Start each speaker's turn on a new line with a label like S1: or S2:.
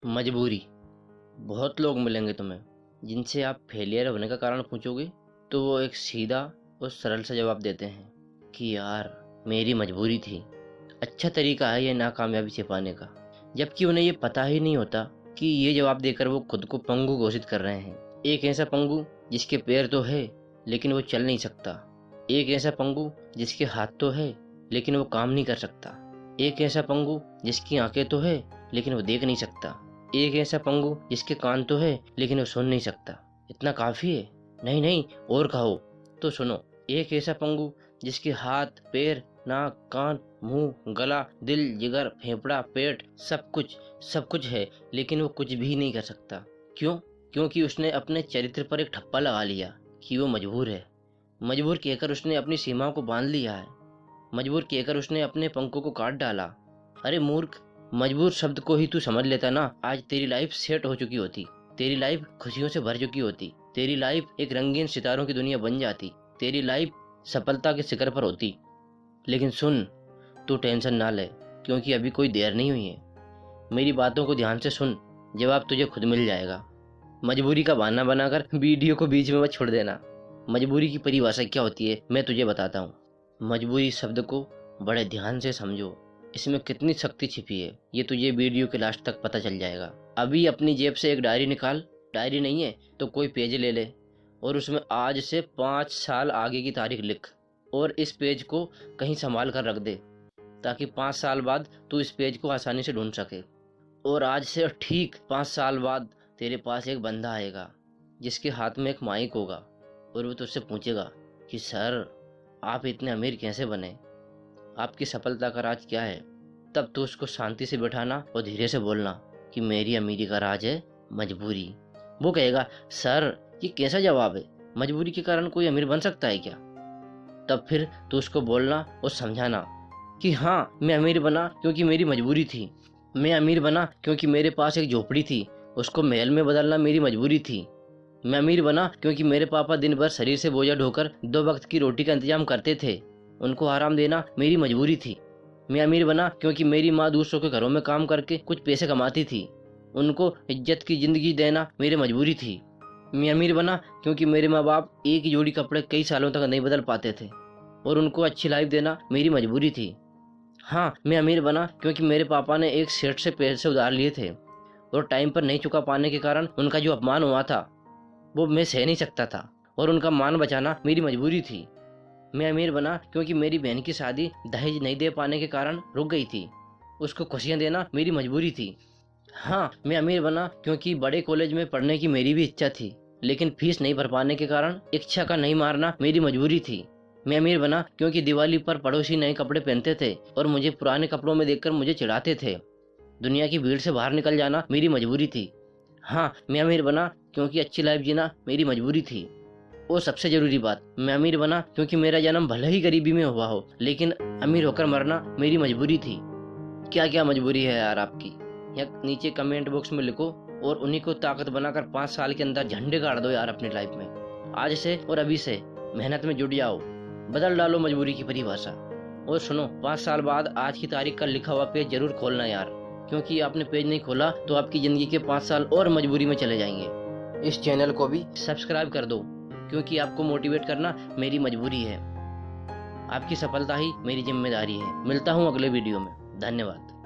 S1: मजबूरी। बहुत लोग मिलेंगे तुम्हें जिनसे आप फेलियर होने का कारण पूछोगे तो वो एक सीधा और सरल सा जवाब देते हैं कि यार मेरी मजबूरी थी। अच्छा तरीका है ये नाकामयाबी छिपाने का, जबकि उन्हें ये पता ही नहीं होता कि ये जवाब देकर वो खुद को पंगु घोषित कर रहे हैं। एक ऐसा पंगु जिसके पैर तो है लेकिन वो चल नहीं सकता। एक ऐसा पंगु जिसके हाथ तो है लेकिन वो काम नहीं कर सकता। एक ऐसा पंगु जिसकी आंखें तो है लेकिन वो देख नहीं सकता। एक ऐसा पंगु जिसके कान तो है लेकिन वो सुन नहीं सकता। इतना काफी है? नहीं नहीं, और कहो तो सुनो। एक ऐसा पंगु जिसके हाथ, पैर, नाक, कान, मुंह, गला, दिल, जिगर, फेफड़ा, पेट, सब कुछ है लेकिन वो कुछ भी नहीं कर सकता। क्यों? क्योंकि उसने अपने चरित्र पर एक ठप्पा लगा लिया कि वो मजबूर है। मजबूर कहकर उसने अपनी सीमाओं को बांध लिया है। मजबूर कहकर उसने अपने पंखों को काट डाला। अरे मूर्ख, मजबूर शब्द को ही तू समझ लेता ना, आज तेरी लाइफ सेट हो चुकी होती। तेरी लाइफ खुशियों से भर चुकी होती। तेरी लाइफ एक रंगीन सितारों की दुनिया बन जाती। तेरी लाइफ सफलता के शिखर पर होती। लेकिन सुन, तू टेंशन ना ले, क्योंकि अभी कोई देर नहीं हुई है। मेरी बातों को ध्यान से सुन, जवाब तुझे खुद मिल जाएगा। मजबूरी का बहाना बनाकर वीडियो को बीच में मत छोड़ देना। मजबूरी की परिभाषा क्या होती है मैं तुझे बताता हूँ। मजबूरी शब्द को बड़े ध्यान से समझो, इसमें कितनी शक्ति छिपी है ये तुझे वीडियो के लास्ट तक पता चल जाएगा। अभी अपनी जेब से एक डायरी निकाल, डायरी नहीं है तो कोई पेज ले ले और उसमें आज से 5 साल आगे की तारीख लिख और इस पेज को कहीं संभाल कर रख दे, ताकि 5 साल बाद तू इस पेज को आसानी से ढूंढ सके। और आज से ठीक 5 साल बाद तेरे पास एक बंदा आएगा जिसके हाथ में एक माइक होगा और वो तुझसे पूछेगा कि सर, आप इतने अमीर कैसे बने, आपकी सफलता का राज क्या है। तब तो उसको शांति से बैठाना और धीरे से बोलना कि मेरी अमीरी का राज है मजबूरी। वो कहेगा, सर ये कैसा जवाब है, मजबूरी के कारण कोई अमीर बन सकता है क्या। तब फिर तो उसको बोलना और समझाना कि हाँ, मैं अमीर बना क्योंकि मेरी मजबूरी थी। मैं अमीर बना क्योंकि मेरे पास एक झोपड़ी थी, उसको महल में बदलना मेरी मजबूरी थी। मैं अमीर बना क्योंकि मेरे पापा दिन भर शरीर से बोझा ढोकर 2 वक्त की रोटी का इंतजाम करते थे, उनको आराम देना मेरी मजबूरी थी। मैं अमीर बना क्योंकि मेरी माँ दूसरों के घरों में काम करके कुछ पैसे कमाती थी, उनको इज्जत की जिंदगी देना मेरी मजबूरी थी। मैं अमीर बना क्योंकि मेरे माँ बाप एक ही जोड़ी कपड़े कई सालों तक नहीं बदल पाते थे और उनको अच्छी लाइफ देना मेरी मजबूरी थी। हाँ, मैं अमीर बना क्योंकि मेरे पापा ने एक सेठ से पैसे उधार लिए थे और टाइम पर नहीं चुका पाने के कारण उनका जो अपमान हुआ था वो मैं सह नहीं सकता था और उनका मान बचाना मेरी मजबूरी थी। मैं अमीर बना क्योंकि मेरी बहन की शादी दहेज नहीं दे पाने के कारण रुक गई थी, उसको खुशियां देना मेरी मजबूरी थी। हाँ, मैं अमीर बना क्योंकि बड़े कॉलेज में पढ़ने की मेरी भी इच्छा थी, लेकिन फीस नहीं भर पाने के कारण इच्छा का नहीं मारना मेरी मजबूरी थी। मैं अमीर बना क्योंकि दिवाली पर पड़ोसी नए कपड़े पहनते थे और मुझे पुराने कपड़ों में देखकर मुझे चिढ़ाते थे। दुनिया की भीड़ से बाहर निकल जाना मेरी मजबूरी थी। हाँ, मैं अमीर बना क्योंकि अच्छी लाइफ जीना मेरी मजबूरी थी। और सबसे जरूरी बात, मैं अमीर बना क्योंकि मेरा जन्म भले ही गरीबी में हुआ हो, लेकिन अमीर होकर मरना मेरी मजबूरी थी। क्या क्या मजबूरी है यार आपकी, या नीचे कमेंट बॉक्स में लिखो और उन्हीं को ताकत बनाकर 5 साल के अंदर झंडे गाड़ दो यार अपनी लाइफ में। आज से और अभी से मेहनत में जुट जाओ, बदल डालो मजबूरी की परिभाषा। और सुनो, 5 साल बाद आज की तारीख का लिखा हुआ पेज जरूर खोलना यार, क्योंकि आपने पेज नहीं खोला तो आपकी जिंदगी के 5 साल और मजबूरी में चले जाएंगे। इस चैनल को भी सब्सक्राइब कर दो, क्योंकि आपको मोटिवेट करना मेरी मजबूरी है। आपकी सफलता ही मेरी जिम्मेदारी है। मिलता हूँ अगले वीडियो में। धन्यवाद।